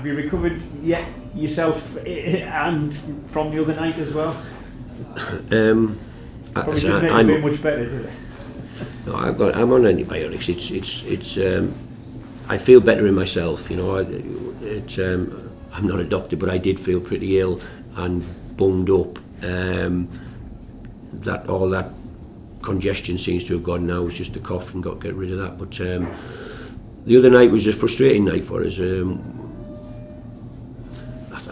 Have you recovered yet yourself and from the other night as well? Probably didn't make you feel much better, did it? No, I'm on antibiotics. It's I feel better in myself. You know, I'm not a doctor, but I did feel pretty ill and bunged up. That all that congestion seems to have gone now. It's just a cough and got to get rid of that. But the other night was a frustrating night for us.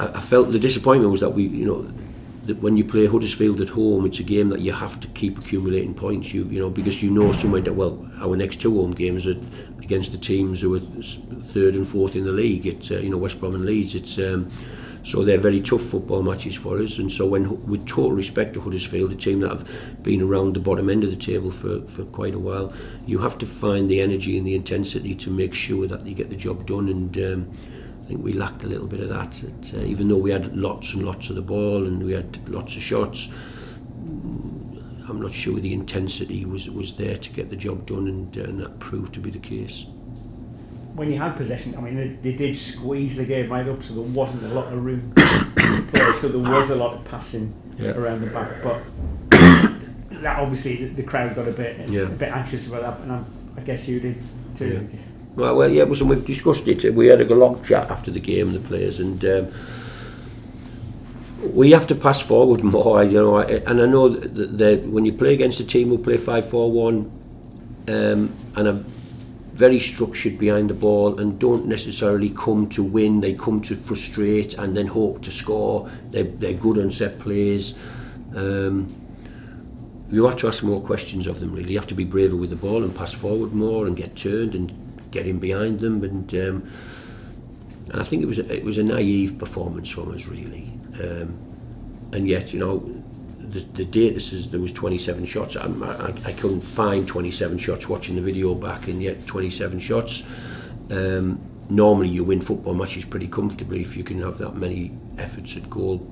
I felt the disappointment was that that when you play Huddersfield at home, it's a game that you have to keep accumulating points. You know, because you know somewhere that our next 2 home games are against the teams who are 3rd and 4th in the league. It's West Brom and Leeds. It's so they're very tough football matches for us. And so with total respect to Huddersfield, a team that have been around the bottom end of the table for quite a while, you have to find the energy and the intensity to make sure that you get the job done. And I think we lacked a little bit of that. Even though we had lots and lots of the ball and we had lots of shots, I'm not sure the intensity was there to get the job done, and that proved to be the case. When you had possession, I mean, they did squeeze the game right up, so there wasn't a lot of room to play, so there was a lot of passing around the back, but that obviously the crowd got a bit anxious about that, and I guess you did too. Yeah. Well, yeah, and we've discussed it. We had a long chat after the game, the players, and we have to pass forward more. You know, and I know that when you play against a team who play 5-4-1 and are very structured behind the ball and don't necessarily come to win, they come to frustrate and then hope to score. They're good on set plays. You have to ask more questions of them. Really, you have to be braver with the ball and pass forward more and get turned and get in behind them, and I think it was a naive performance from us, really, and yet, you know, the data says there was 27 shots. I couldn't find 27 shots watching the video back, and yet 27 shots. Normally you win football matches pretty comfortably if you can have that many efforts at goal.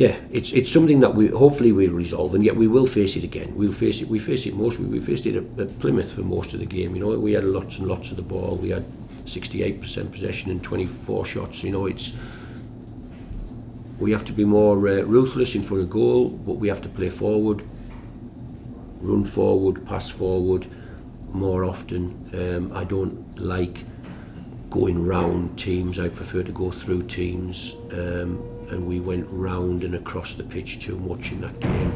It's something that we hopefully will resolve, and yet we will face it again. We faced it at Plymouth for most of the game. You know, we had lots and lots of the ball. We had 68% possession and 24 shots. You know, we have to be more ruthless in front of goal, but we have to play forward, run forward, pass forward more often. I don't like going round teams. I prefer to go through teams. And we went round and across the pitch too much in that game.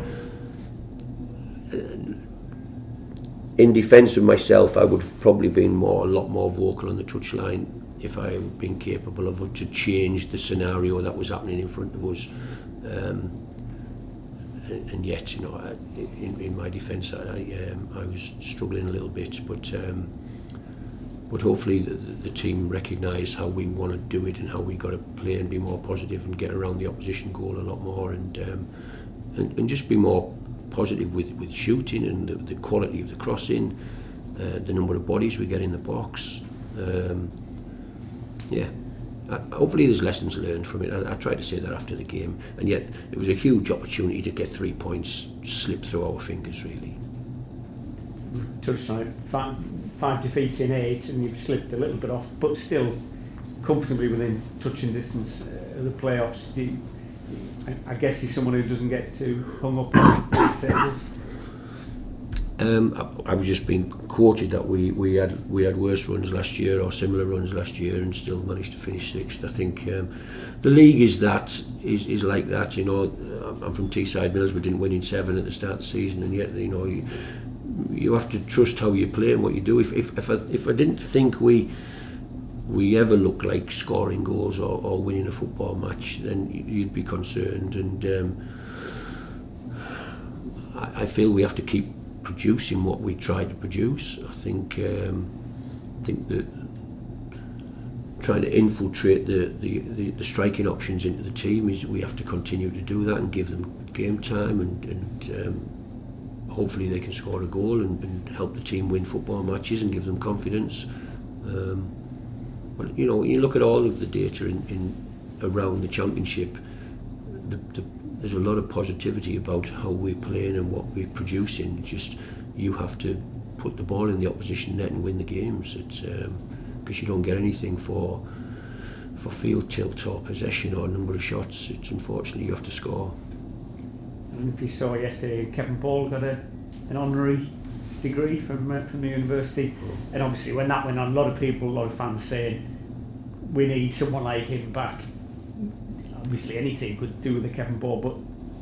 In defence of myself, I would have probably been a lot more vocal on the touchline if I had been capable of to change the scenario that was happening in front of us. And yet, you know, in my defence, I was struggling a little bit, but hopefully the team recognise how we want to do it and how we got to play and be more positive and get around the opposition goal a lot more, and just be more positive with shooting and the quality of the crossing, the number of bodies we get in the box. Hopefully there's lessons learned from it. I tried to say that after the game, and yet it was a huge opportunity to get 3 points slip through our fingers, really. Touched on it, five defeats in 8, and you've slipped a little bit off, but still comfortably within touching distance of the playoffs. I guess he's someone who doesn't get too hung up on tables. I've just been quoted that we had worse runs last year or similar runs last year and still managed to finish 6th. I think the league is like that. You know, I'm from Teesside Millers. We didn't win in 7 at the start of the season, and yet, you know, you have to trust how you play and what you do. If I didn't think we ever look like scoring goals or winning a football match, then you'd be concerned. And I feel we have to keep producing what we try to produce. I think that trying to infiltrate the striking options into the team we have to continue to do that and give them game time and hopefully they can score a goal and help the team win football matches and give them confidence. But you know, you look at all of the data in around the championship, there's a lot of positivity about how we're playing and what we're producing. Just you have to put the ball in the opposition net and win the games. because you don't get anything for field tilt or possession or number of shots. It's unfortunately you have to score. And if you saw yesterday, Kevin Ball got an honorary degree from the university, and obviously when that went on, a lot of fans saying we need someone like him back. Obviously any team could do with a Kevin Ball, but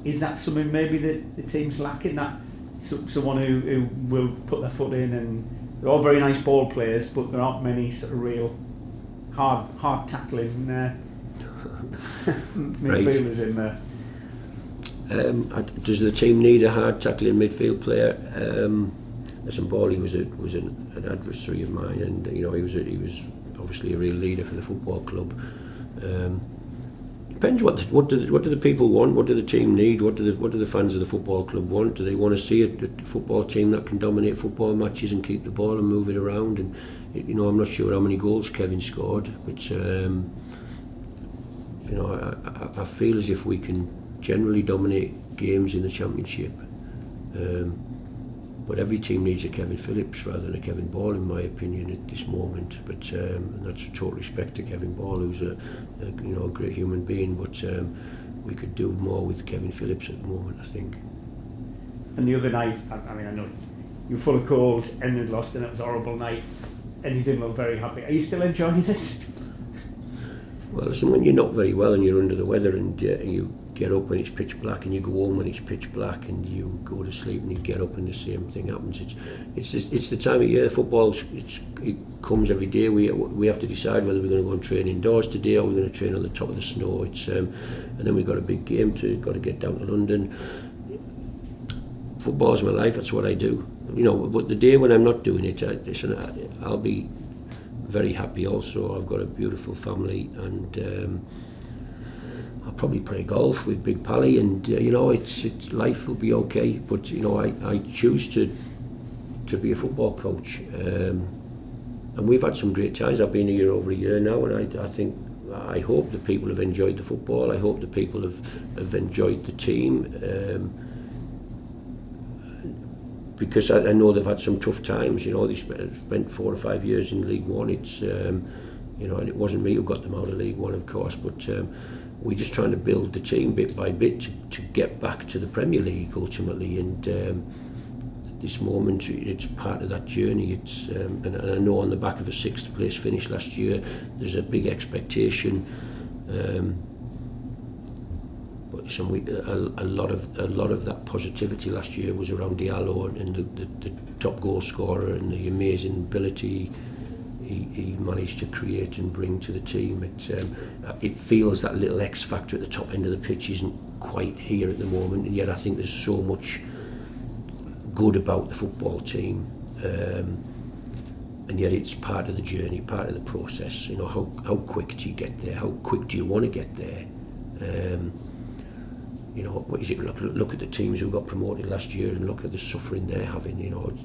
is that something maybe that the team's lacking, that someone who will put their foot in? And they're all very nice ball players, but there aren't many sort of real hard tackling midfielders in there. Does the team need a hard tackling midfield player? Listen, Bally was an adversary of mine, and he was obviously a real leader for the football club. Depends what do the people want, what do the team need, what do the fans of the football club want? Do they want to see a football team that can dominate football matches and keep the ball and move it around? And I'm not sure how many goals Kevin scored, but I feel as if we can generally dominate games in the Championship. But every team needs a Kevin Phillips rather than a Kevin Ball, in my opinion, at this moment. But and that's total respect to Kevin Ball, who's a great human being. But we could do more with Kevin Phillips at the moment, I think. And the other night, I know you were full of cold and you'd lost, and it was a horrible night, and you didn't look very happy. Are you still enjoying it? Well, listen, when you're not very well and you're under the weather, and you get up when it's pitch black, and you go home when it's pitch black, and you go to sleep and you get up and the same thing happens. It's the time of year. Football, it comes every day. We have to decide whether we're going to go and train indoors today or we're going to train on the top of the snow. And then we've got a big game got to get down to London. Football's my life. That's what I do. But the day when I'm not doing it, I'll be very happy. Also, I've got a beautiful family, and I'll probably play golf with Big Pally, and it's life will be okay. But I choose to be a football coach, and we've had some great times. I've been here over a year now, and I hope that people have enjoyed the football. I hope that people have enjoyed the team, because I know they've had some tough times. They spent 4 or 5 years in League One. It's and it wasn't me who got them out of League One, of course, but we're just trying to build the team bit by bit to get back to the Premier League ultimately. And at this moment, it's part of that journey. It's and I know on the back of a 6th place finish last year, there's a big expectation. But a lot of that positivity last year was around Diallo and the top goal scorer and the amazing ability he managed to create and bring to the team. It feels that little X factor at the top end of the pitch isn't quite here at the moment, and yet I think there's so much good about the football team, and yet it's part of the journey, part of the process. How quick do you get there? How quick do you want to get there? What is it? Look at the teams who got promoted last year and look at the suffering they're having.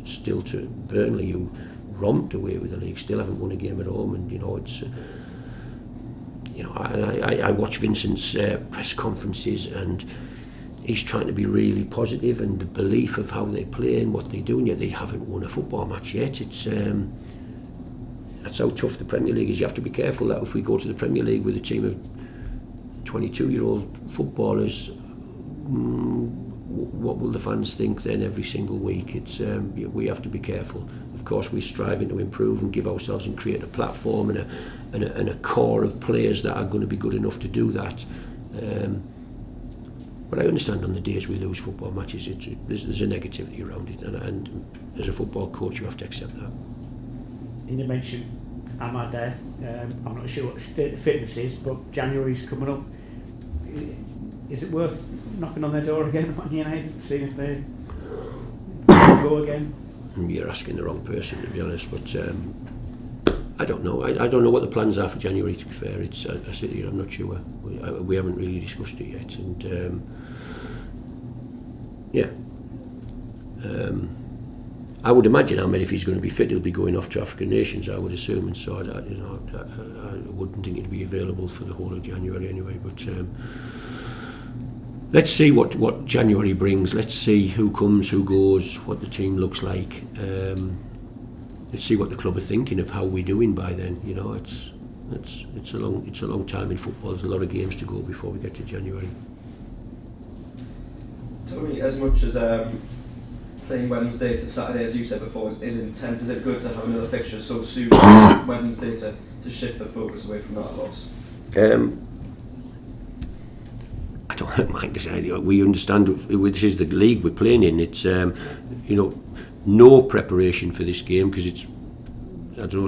Still to Burnley, who romped away with the league, still haven't won a game at home, and it's. I watch Vincent's press conferences, and he's trying to be really positive, and the belief of how they play and what they do, and yet they haven't won a football match yet. It's that's how tough the Premier League is. You have to be careful that if we go to the Premier League with a team of 22-year-old footballers, what will the fans think then every single week? We have to be careful. Of course, we're striving to improve and give ourselves and create a platform and a core of players that are going to be good enough to do that. But I understand on the days we lose football matches, there's a negativity around it, and as a football coach, you have to accept that. And you mentioned Ahmad there. I'm not sure what the state of fitness is, but January's coming up. Is it worth knocking on their door again, Man United, seeing if they go again? You're asking the wrong person, to be honest, but I don't know. I don't know what the plans are for January, to be fair. I sit here, I'm not sure. We haven't really discussed it yet, and I would imagine, Ahmed, if he's going to be fit, he'll be going off to African nations, I would assume, and so I wouldn't think it'd be available for the whole of January anyway, but let's see what January brings. Let's see who comes, who goes, what the team looks like. let's see what the club are thinking of how we're doing by then. You know, it's a long time in football. There's a lot of games to go before we get to January. Tony, as much as playing Wednesday to Saturday, as you said before, is intense, is it good to have another fixture so soon Wednesday to shift the focus away from that loss? I don't mind this idea. We understand this is the league we're playing in. It's no preparation for this game because it's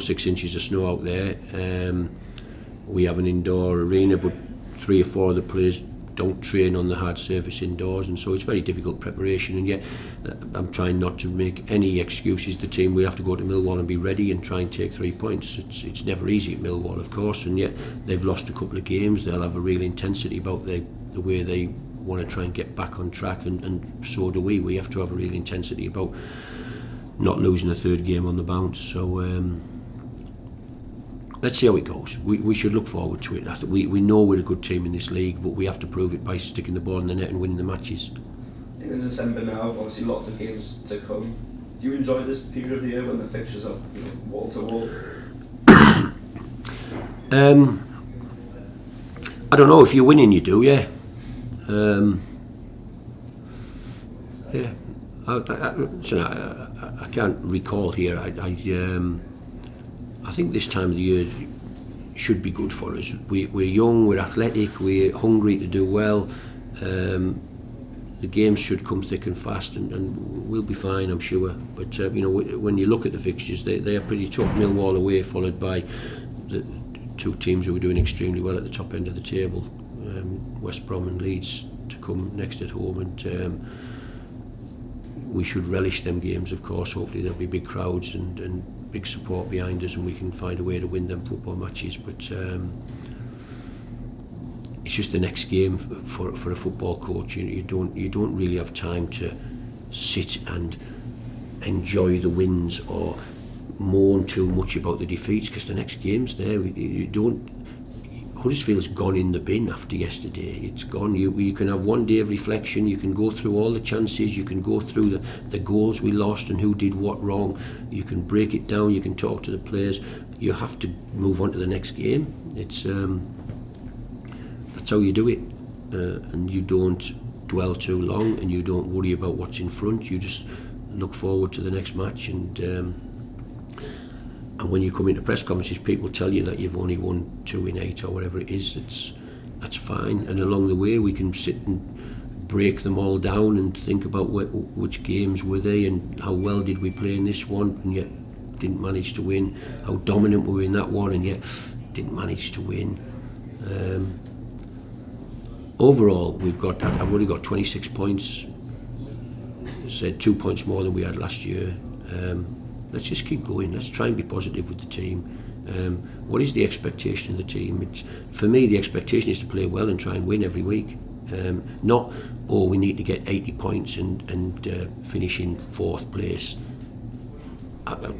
6 inches of snow out there. We have an indoor arena, but 3 or 4 of the players don't train on the hard surface indoors, and so it's very difficult preparation. And yet I'm trying not to make any excuses. The team, we have to go to Millwall and be ready and try and take 3 points. It's never easy at Millwall, of course, and yet they've lost a couple of games. They'll have a real intensity about the way they want to try and get back on track, and so do we. We have to have a real intensity about not losing a 3rd game on the bounce. So let's see how it goes. We should look forward to it. We know we're a good team in this league, but we have to prove it by sticking the ball in the net and winning the matches. In December now, obviously lots of games to come. Do you enjoy this period of the year when the fixtures are wall to wall? I don't know, if you're winning you do, yeah. Yeah. I can't recall here. I think this time of the year should be good for us. We're young, we're athletic, we're hungry to do well. The games should come thick and fast, and we'll be fine, I'm sure. But when you look at the fixtures, they are pretty tough. Millwall away, followed by the 2 teams who are doing extremely well at the top end of the table, West Brom and Leeds, to come next at home. And we should relish them games, of course. Hopefully there'll be big crowds and big support behind us, and we can find a way to win them football matches. But it's just the next game for a football coach. You don't really have time to sit and enjoy the wins or mourn too much about the defeats, because the next game's there. Huddersfield's gone in the bin after yesterday. It's gone. You can have one day of reflection. You can go through all the chances. You can go through the goals we lost and who did what wrong. You can break it down. You can talk to the players. You have to move on to the next game. It's that's how you do it, and you don't dwell too long, and you don't worry about what's in front. You just look forward to the next match, and when you come into press conferences, people tell you that you've only won 2 in 8 or whatever it is. That's fine, and along the way we can sit and break them all down and think about which games were they and how well did we play in this one, and yet didn't manage to win. How dominant were we in that one, and yet didn't manage to win. Overall, I've only got 26 points. Said 2 points more than we had last year. Let's just keep going. Let's try and be positive with the team. What is the expectation of the team? For me, the expectation is to play well and try and win every week. Not, we need to get 80 points and finish in 4th place.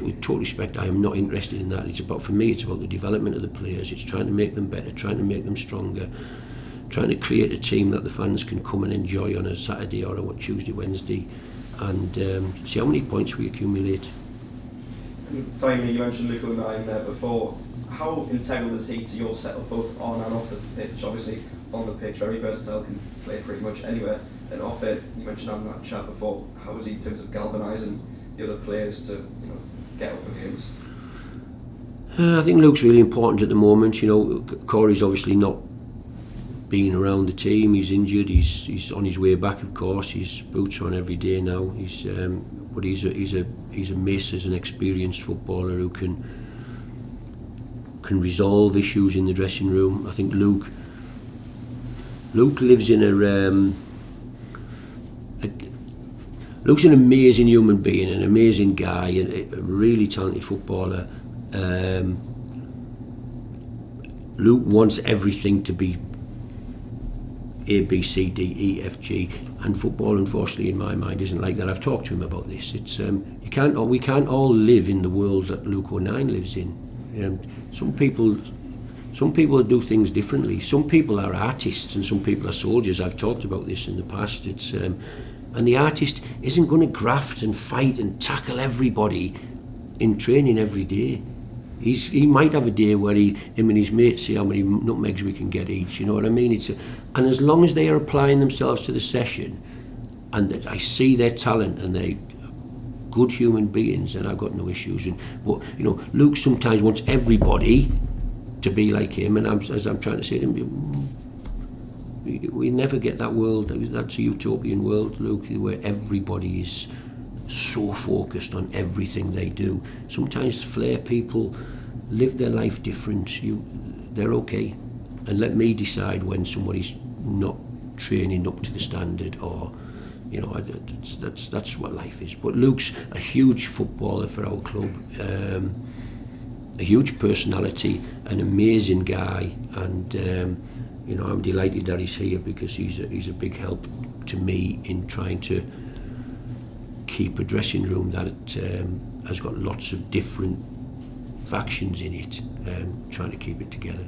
With total respect, I am not interested in that. For me, it's about the development of the players. It's trying to make them better, trying to make them stronger, trying to create a team that the fans can come and enjoy on a Saturday or a Tuesday, Wednesday, and see how many points we accumulate. And finally, you mentioned Luke O'Nien there before. How integral is he to your setup, both on and off the pitch? Obviously, on the pitch, very versatile, can play pretty much anywhere. And off it, you mentioned on that chat before, how is he in terms of galvanising the other players to get up for games? I think Luke's really important at the moment. Corey's obviously not being around the team. He's injured. He's on his way back, of course. His boots are on every day now. But he's a miss as an experienced footballer who can resolve issues in the dressing room. I think Luke lives in Luke's an amazing human being, an amazing guy, and a really talented footballer. Luke wants everything to be A, B, C, D, E, F, G, and football, unfortunately, in my mind, isn't like that. I've talked to him about this. We can't all live in the world that Luke O'Nien lives in. Some people do things differently. Some people are artists and some people are soldiers. I've talked about this in the past. And the artist isn't going to graft and fight and tackle everybody in training every day. He might have a day where him and his mates see how many nutmegs we can get each, you know what I mean? And as long as they are applying themselves to the session, and that I see their talent and they're good human beings, and I've got no issues. But you know, Luke sometimes wants everybody to be like him, and as I'm trying to say to him, we never get that world. That's a utopian world, Luke, where everybody is so focused on everything they do. Sometimes flair people live their life different. They're okay, and let me decide when somebody's not training up to the standard, or you know, that's what life is. But Luke's a huge footballer for our club, a huge personality, an amazing guy, and you know, I'm delighted that he's here, because he's a big help to me in trying to keep a dressing room that has got lots of different factions in it, trying to keep it together.